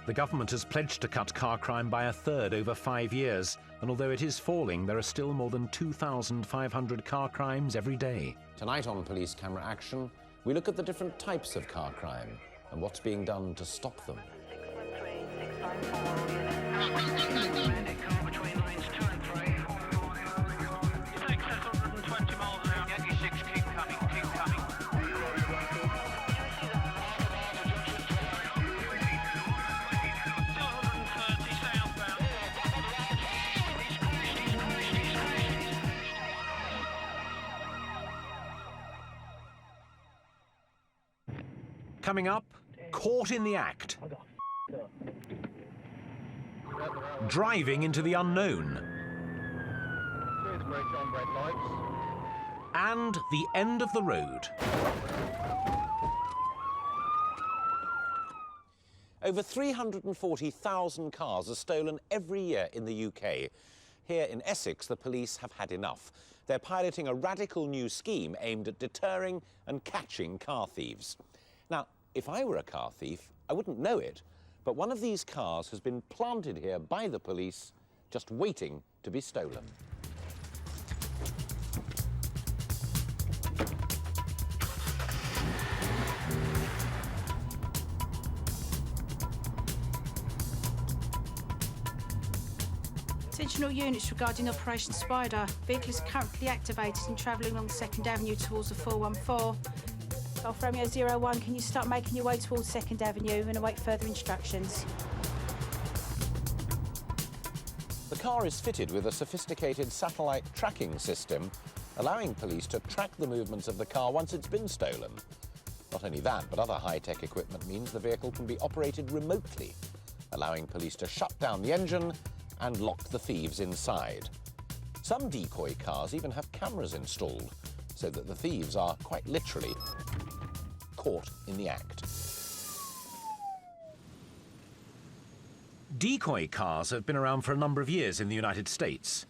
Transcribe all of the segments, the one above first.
The government has pledged to cut car crime by a third over 5 years, and although it is falling, there are still more than 2,500 car crimes every day. Tonight on Police Camera Action, we look at the different types of car crime and what's being done to stop them. Coming up, caught in the act. Driving into the unknown. And the end of the road. Over 340,000 cars are stolen every year in the UK. Here in Essex, the police have had enough. They're piloting a radical new scheme aimed at deterring and catching car thieves. Now, if I were a car thief, I wouldn't know it, but one of these cars has been planted here by the police, just waiting to be stolen. Attention all units regarding Operation Spider. Vehicle is currently activated and travelling along 2nd Avenue towards the 414. Golf Romeo 01, can you start making your way towards 2nd Avenue and await further instructions? The car is fitted with a sophisticated satellite tracking system, allowing police to track the movements of the car once it's been stolen. Not only that, but other high-tech equipment means the vehicle can be operated remotely, allowing police to shut down the engine and lock the thieves inside. Some decoy cars even have cameras installed, so that the thieves are quite literally caught in the act. Decoy cars have been around for a number of years in the United States.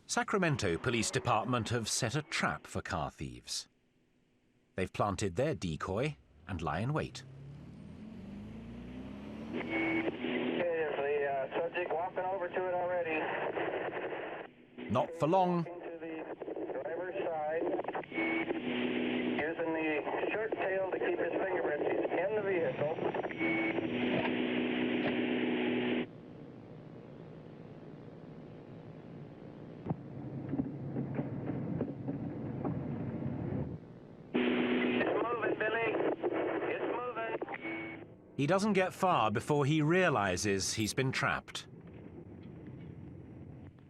Sacramento Police Department have set a trap for car thieves. They've planted their decoy and lie in wait. The subject walking over to it already. Not for long. Into the driver's side, using the short tail to keep his fingerprints. He's in the vehicle. It's moving, Billy. It's moving. He doesn't get far before he realizes he's been trapped.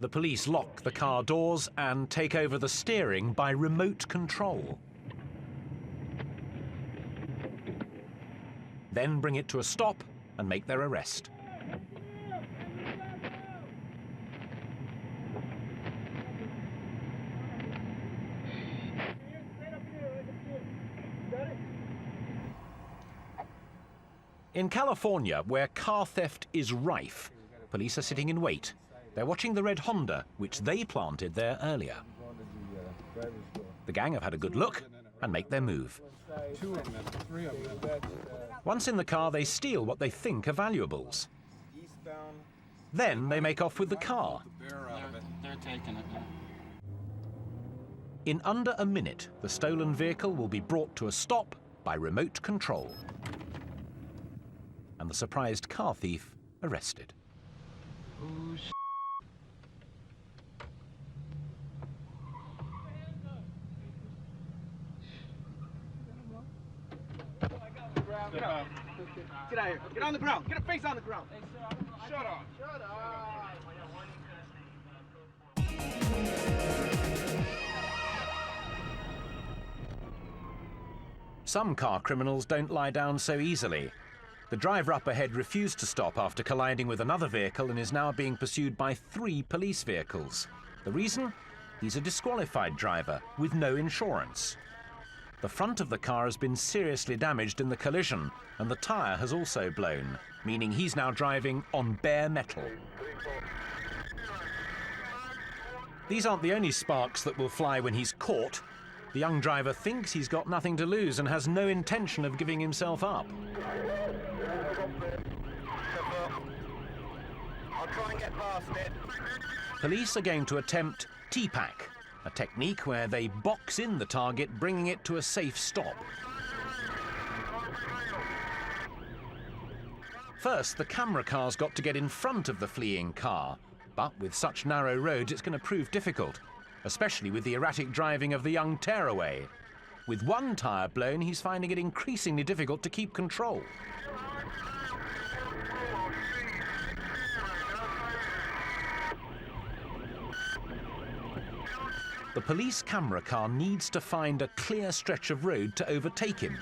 The police lock the car doors and take over the steering by remote control. Then bring it to a stop and make their arrest. In California, where car theft is rife, police are sitting in wait. They're watching the red Honda, which they planted there earlier. The gang have had a good look and make their move. Once in the car, they steal what they think are valuables. Then they make off with the car. They're taking it now. In under a minute, the stolen vehicle will be brought to a stop by remote control. And the surprised car thief arrested. Get out here. Get on the ground. Get a face on the ground. Shut up. Shut up. Some car criminals don't lie down so easily. The driver up ahead refused to stop after colliding with another vehicle and is now being pursued by 3 police vehicles. The reason? He's a disqualified driver with no insurance. The front of the car has been seriously damaged in the collision, and the tyre has also blown, meaning he's now driving on bare metal. These aren't the only sparks that will fly when he's caught. The young driver thinks he's got nothing to lose and has no intention of giving himself up. I'll try and get past it. Police are going to attempt TPAC, a technique where they box in the target, bringing it to a safe stop. First, the camera car's got to get in front of the fleeing car, but with such narrow roads it's going to prove difficult, especially with the erratic driving of the young tearaway. With one tyre blown, he's finding it increasingly difficult to keep control. The police camera car needs to find a clear stretch of road to overtake him.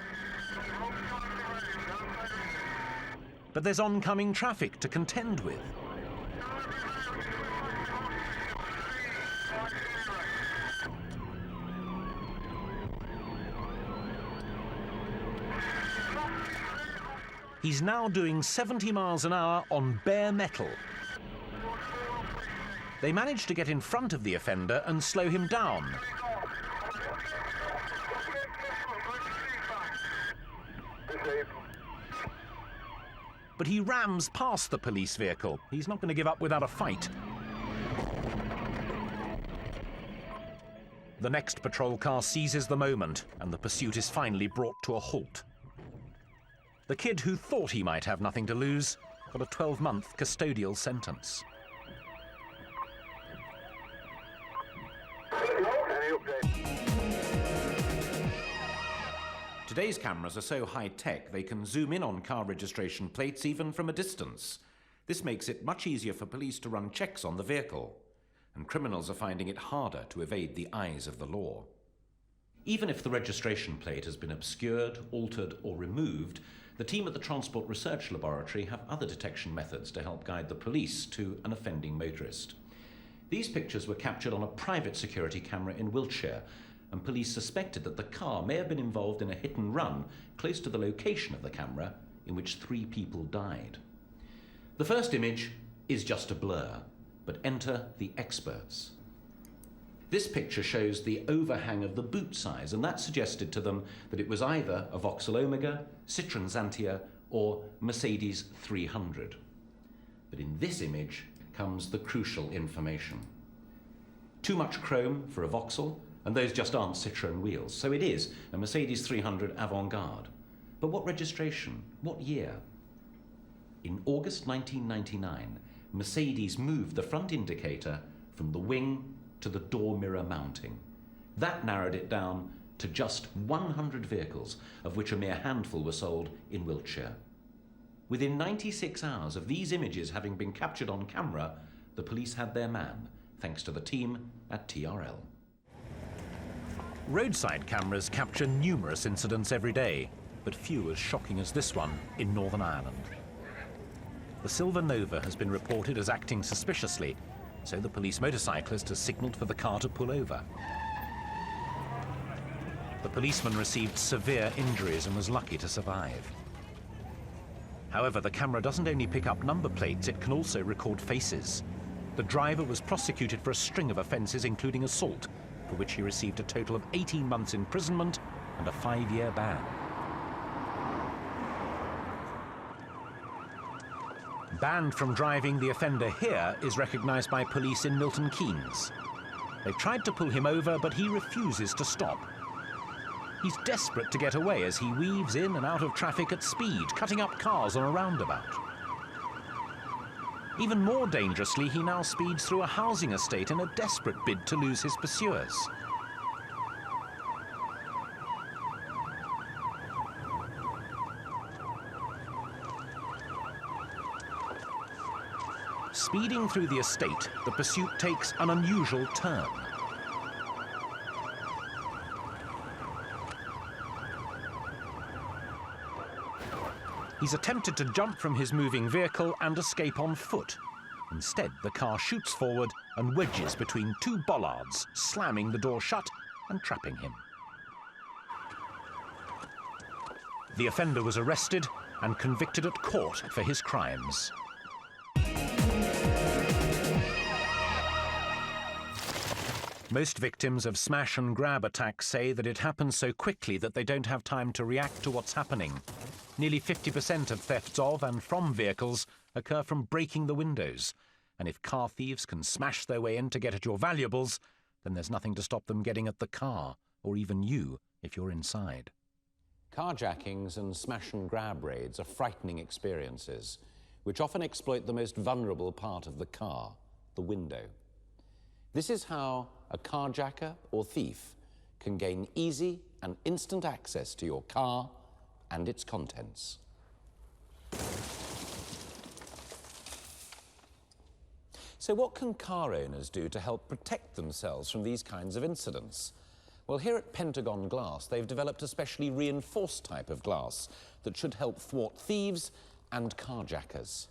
But there's oncoming traffic to contend with. He's now doing 70 miles an hour on bare metal. They manage to get in front of the offender and slow him down. But he rams past the police vehicle. He's not going to give up without a fight. The next patrol car seizes the moment, and the pursuit is finally brought to a halt. The kid who thought he might have nothing to lose got a 12-month custodial sentence. Today's cameras are so high-tech they can zoom in on car registration plates even from a distance. This makes it much easier for police to run checks on the vehicle, and criminals are finding it harder to evade the eyes of the law. Even if the registration plate has been obscured, altered or removed, the team at the Transport Research Laboratory have other detection methods to help guide the police to an offending motorist. These pictures were captured on a private security camera in Wiltshire, and police suspected that the car may have been involved in a hit and run close to the location of the camera, in which 3 people died. The first image is just a blur, but enter the experts. This picture shows the overhang of the boot size, and that suggested to them that it was either a Vauxhall Omega, Citroën Xantia, or Mercedes 300. But in this image comes the crucial information. Too much chrome for a Vauxhall, and those just aren't Citroën wheels. So it is a Mercedes 300 Avantgarde. But what registration? What year? In August 1999, Mercedes moved the front indicator from the wing to the door mirror mounting. That narrowed it down to just 100 vehicles, of which a mere handful were sold in Wiltshire. Within 96 hours of these images having been captured on camera, the police had their man, thanks to the team at TRL. Roadside cameras capture numerous incidents every day, but few as shocking as this one in Northern Ireland. The Silver Nova has been reported as acting suspiciously, so the police motorcyclist has signalled for the car to pull over. The policeman received severe injuries and was lucky to survive. However, the camera doesn't only pick up number plates, it can also record faces. The driver was prosecuted for a string of offences, including assault, for which he received a total of 18 months imprisonment and a 5-year ban. Banned from driving, the offender here is recognised by police in Milton Keynes. They've tried to pull him over, but he refuses to stop. He's desperate to get away as he weaves in and out of traffic at speed, cutting up cars on a roundabout. Even more dangerously, he now speeds through a housing estate in a desperate bid to lose his pursuers. Speeding through the estate, the pursuit takes an unusual turn. He's attempted to jump from his moving vehicle and escape on foot. Instead, the car shoots forward and wedges between 2 bollards, slamming the door shut and trapping him. The offender was arrested and convicted at court for his crimes. Most victims of smash and grab attacks say that it happens so quickly that they don't have time to react to what's happening. Nearly 50% of thefts of and from vehicles occur from breaking the windows. And if car thieves can smash their way in to get at your valuables, then there's nothing to stop them getting at the car, or even you if you're inside. Carjackings and smash and grab raids are frightening experiences, which often exploit the most vulnerable part of the car, the window. This is how a carjacker or thief can gain easy and instant access to your car and its contents. So what can car owners do to help protect themselves from these kinds of incidents? Well, here at Pentagon Glass, they've developed a specially reinforced type of glass that should help thwart thieves and carjackers.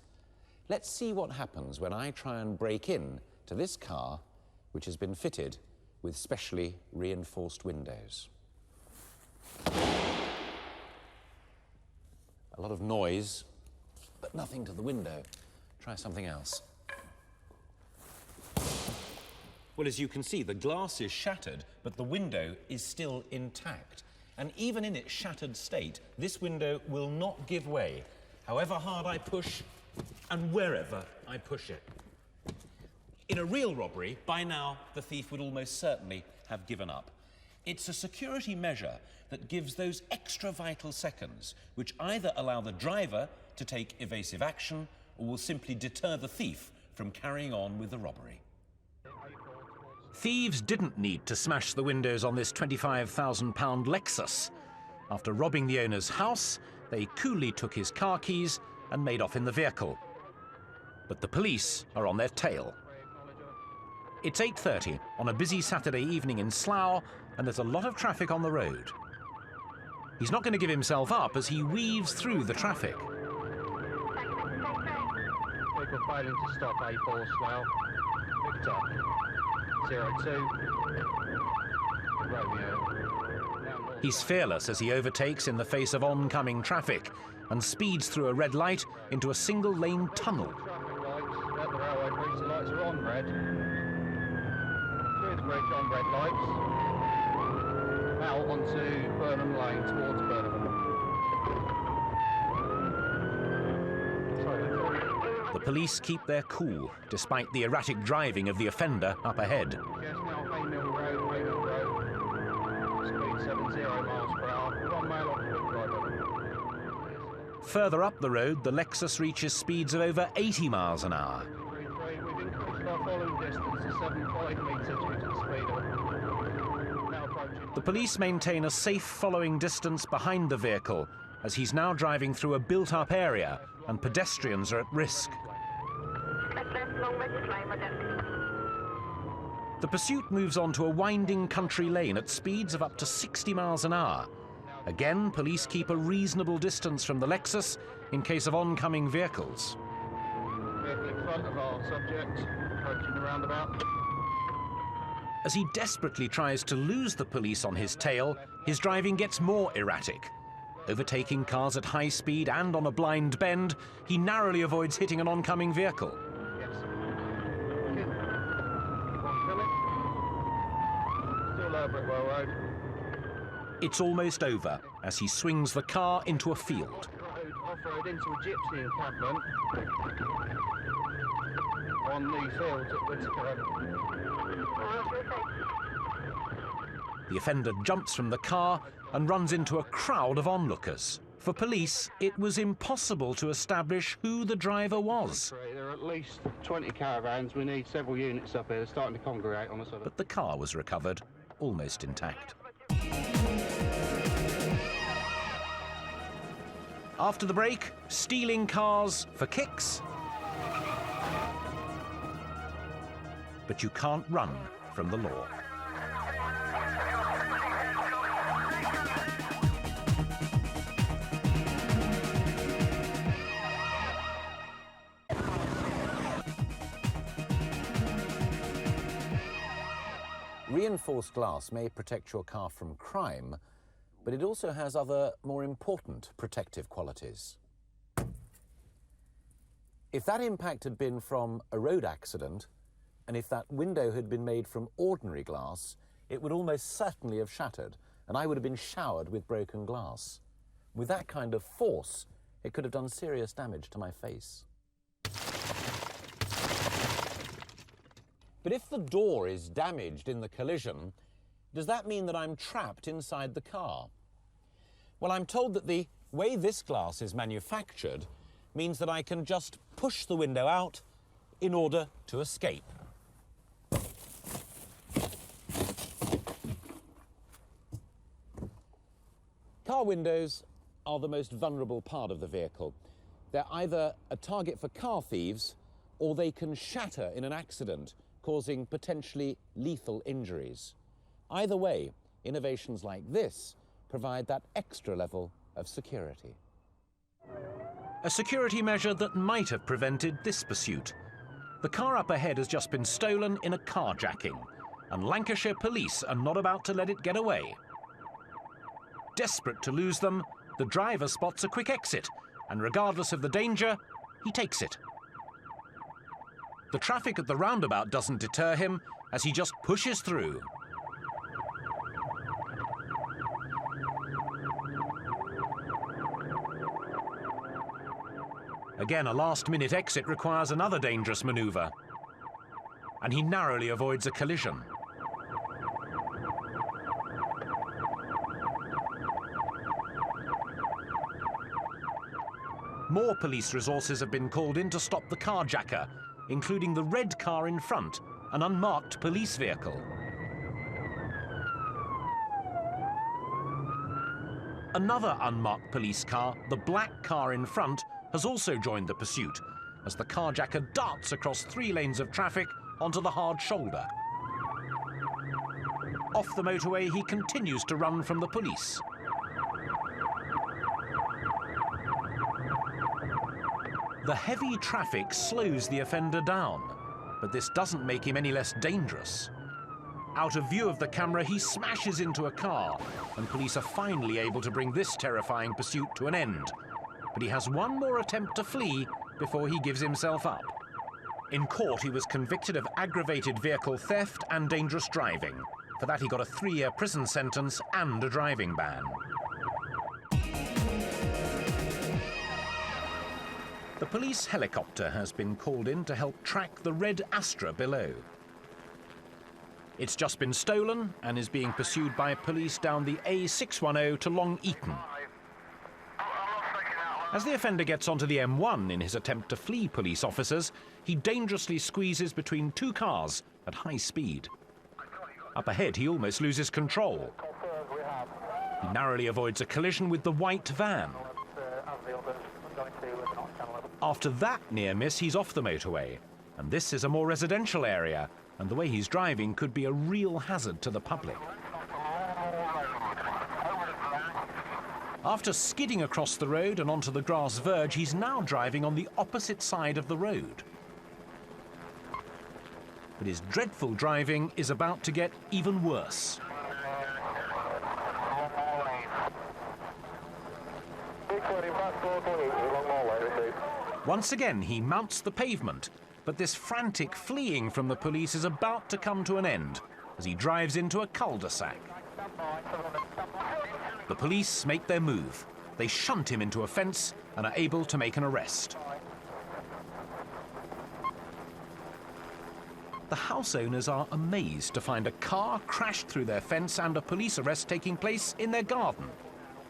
Let's see what happens when I try and break in to this car, which has been fitted with specially reinforced windows. A lot of noise, but nothing to the window. Try something else. Well, as you can see, the glass is shattered, but the window is still intact. And even in its shattered state, this window will not give way, however hard I push and wherever I push it. In a real robbery, by now, the thief would almost certainly have given up. It's a security measure that gives those extra vital seconds, which either allow the driver to take evasive action or will simply deter the thief from carrying on with the robbery. Thieves didn't need to smash the windows on this £25,000 Lexus. After robbing the owner's house, they coolly took his car keys and made off in the vehicle. But the police are on their tail. It's 8:30 on a busy Saturday evening in Slough, and there's a lot of traffic on the road. He's not going to give himself up as he weaves through the traffic. People failing to stop A4 Slough. Victor. 02. Romeo. He's fearless as he overtakes in the face of oncoming traffic and speeds through a red light into a single-lane tunnel. Traffic lights at the railway bridge. The lights are on red. Through the bridge on red lights. Out onto Burnham Lane towards Burnham. The police keep their cool, despite the erratic driving of the offender up ahead. Yes, now Haymill Road. Speed 70 miles per hour. 1 mile off the driver. Further up the road, the Lexus reaches speeds of over 80 miles an hour. We've increased our following distance to 75 metres due to the speed of now approaching. The police maintain a safe following distance behind the vehicle as he's now driving through a built-up area and pedestrians are at risk. The pursuit moves on to a winding country lane at speeds of up to 60 miles an hour. Again, police keep a reasonable distance from the Lexus in case of oncoming vehicles. Vehicle in front of our subject, approaching the roundabout. As he desperately tries to lose the police on his tail, his driving gets more erratic. Overtaking cars at high speed and on a blind bend, he narrowly avoids hitting an oncoming vehicle. Yes. One Philip. Still Lower Brickwell Road. It's almost over as he swings the car into a field. Road, off-road into a gypsy encampment. On the fields at Whittaker. The offender jumps from the car and runs into a crowd of onlookers. For police, it was impossible to establish who the driver was. There are at least 20 caravans. We need several units up here. They're starting to congregate on us. But the car was recovered, almost intact. After the break, stealing cars for kicks. But you can't run from the law. Reinforced glass may protect your car from crime, but it also has other, more important protective qualities. If that impact had been from a road accident, And if that window had been made from ordinary glass, it would almost certainly have shattered, and I would have been showered with broken glass. With that kind of force, it could have done serious damage to my face. But if the door is damaged in the collision, does that mean that I'm trapped inside the car? Well, I'm told that the way this glass is manufactured means that I can just push the window out in order to escape. Car windows are the most vulnerable part of the vehicle. They're either a target for car thieves or they can shatter in an accident, causing potentially lethal injuries. Either way, innovations like this provide that extra level of security. A security measure that might have prevented this pursuit. The car up ahead has just been stolen in a carjacking, and Lancashire police are not about to let it get away. Desperate to lose them, the driver spots a quick exit, and regardless of the danger, he takes it. The traffic at the roundabout doesn't deter him, as he just pushes through. Again, a last-minute exit requires another dangerous maneuver, and he narrowly avoids a collision. More police resources have been called in to stop the carjacker, including the red car in front, an unmarked police vehicle. Another unmarked police car, the black car in front, has also joined the pursuit, as the carjacker darts across 3 lanes of traffic onto the hard shoulder. Off the motorway, he continues to run from the police. The heavy traffic slows the offender down, but this doesn't make him any less dangerous. Out of view of the camera, he smashes into a car, and police are finally able to bring this terrifying pursuit to an end. But he has one more attempt to flee before he gives himself up. In court, he was convicted of aggravated vehicle theft and dangerous driving. For that, he got a 3-year prison sentence and a driving ban. The police helicopter has been called in to help track the red Astra below. It's just been stolen and is being pursued by police down the A610 to Long Eaton. As the offender gets onto the M1 in his attempt to flee police officers, he dangerously squeezes between 2 cars at high speed. Up ahead, he almost loses control. He narrowly avoids a collision with the white van. After that near miss, he's off the motorway, and this is a more residential area, and the way he's driving could be a real hazard to the public. After skidding across the road and onto the grass verge, he's now driving on the opposite side of the road. But his dreadful driving is about to get even worse. Once again, he mounts the pavement, but this frantic fleeing from the police is about to come to an end as he drives into a cul-de-sac. The police make their move. They shunt him into a fence and are able to make an arrest. The house owners are amazed to find a car crashed through their fence and a police arrest taking place in their garden.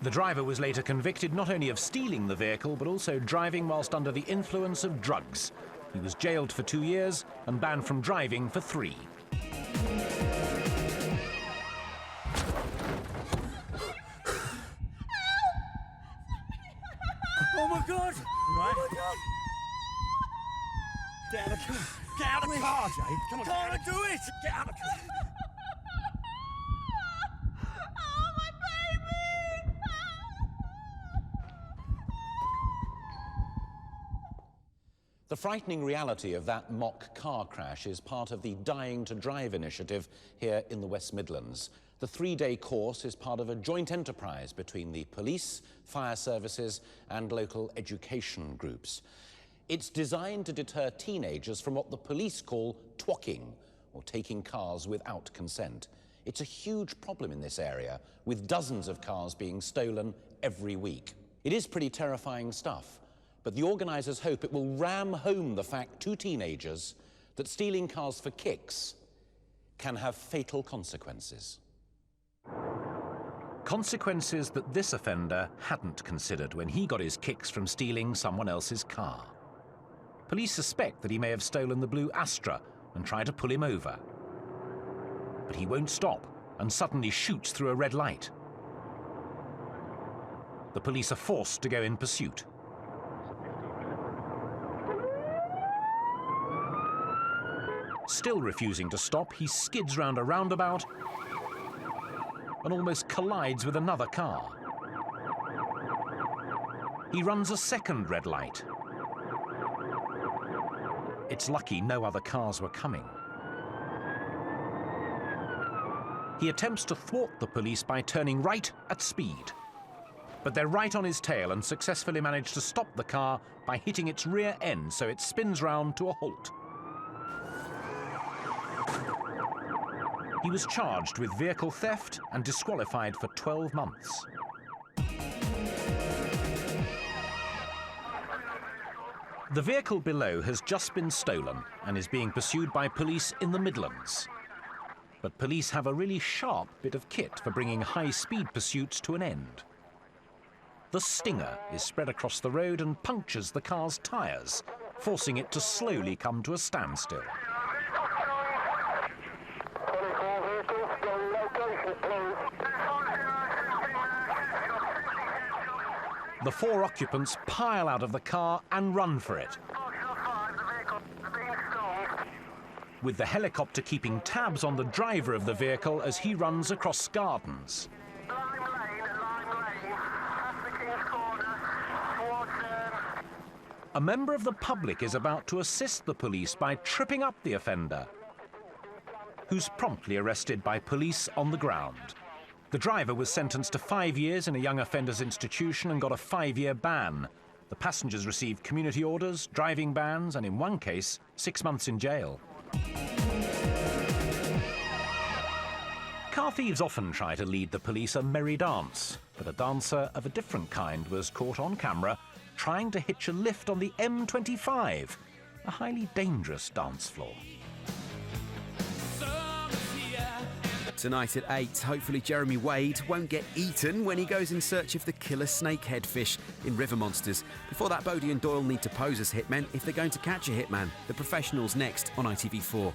The driver was later convicted not only of stealing the vehicle, but also driving whilst under the influence of drugs. He was jailed for 2 years and banned from driving for 3. Oh my God! Right. Oh my God! Get out of the car! Get out of the car, Jay! Come on! Can't do it! Get out of the car! Oh, my baby! The frightening reality of that mock car crash is part of the Dying to Drive initiative here in the West Midlands. The 3-day course is part of a joint enterprise between the police, fire services and local education groups. It's designed to deter teenagers from what the police call twocking, or taking cars without consent. It's a huge problem in this area, with dozens of cars being stolen every week. It is pretty terrifying stuff, but the organisers hope it will ram home the fact to teenagers that stealing cars for kicks can have fatal consequences. Consequences that this offender hadn't considered when he got his kicks from stealing someone else's car. Police suspect that he may have stolen the blue Astra and try to pull him over. But he won't stop and suddenly shoots through a red light. The police are forced to go in pursuit. Still refusing to stop, he skids round a roundabout and almost collides with another car. He runs a second red light. It's lucky no other cars were coming. He attempts to thwart the police by turning right at speed. But they're right on his tail and successfully manage to stop the car by hitting its rear end so it spins round to a halt. He was charged with vehicle theft and disqualified for 12 months. The vehicle below has just been stolen and is being pursued by police in the Midlands. But police have a really sharp bit of kit for bringing high-speed pursuits to an end. The Stinger is spread across the road and punctures the car's tyres, forcing it to slowly come to a standstill. The 4 occupants pile out of the car and run for it, with the helicopter keeping tabs on the driver of the vehicle as he runs across gardens. A member of the public is about to assist the police by tripping up the offender, who's promptly arrested by police on the ground. The driver was sentenced to 5 years in a young offenders institution and got a 5-year ban. The passengers received community orders, driving bans, and in one case, 6 months in jail. Car thieves often try to lead the police a merry dance, but a dancer of a different kind was caught on camera trying to hitch a lift on the M25, a highly dangerous dance floor. Tonight at 8, hopefully Jeremy Wade won't get eaten when he goes in search of the killer snakehead fish in River Monsters. Before that, Bodie and Doyle need to pose as hitmen if they're going to catch a hitman. The Professionals next on ITV4.